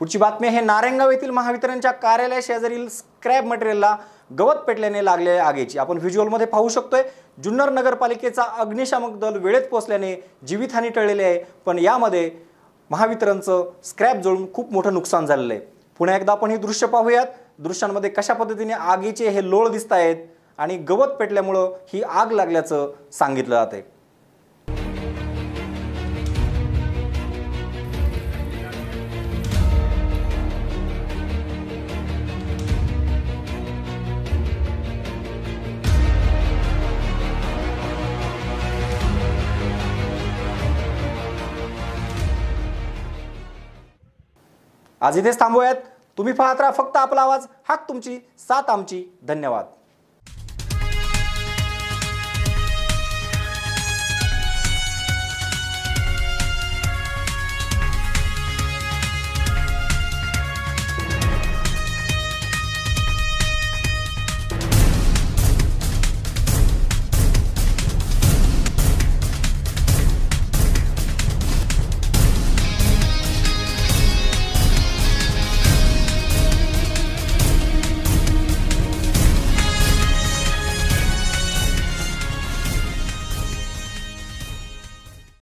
पुढची बातमी आहे नारायणगाव येथील महावितरणच्या कार्यालय शेजारील स्क्रॅप मटेरियलला गवत पेटल्याने लागलेल्या आगीची आपण व्हिज्युअलमध्ये पाहू शकतोय। जुन्नर नगरपालिकेचा अग्निशामक दल वेळेत पोहोचल्याने जीवितहानी टळलेली आहे, पण यामध्ये महावितरणचं स्क्रॅप जळून खूप मोठं नुकसान झालेलं आहे। पुन्हा एकदा आपण ही दृश्य पाहूयात। दृश्यांमध्ये कशा पद्धतीने आगीचे हे लोळ दिसत आहेत आणि गवत पेटल्यामुळे ही आग लागल्याचं सांगितलं जातंय। आज इथेच थांबूयात। तुम्ही पाहत राहा फक्त आपला आवाज, हाक तुमची, साथ आमची। धन्यवाद।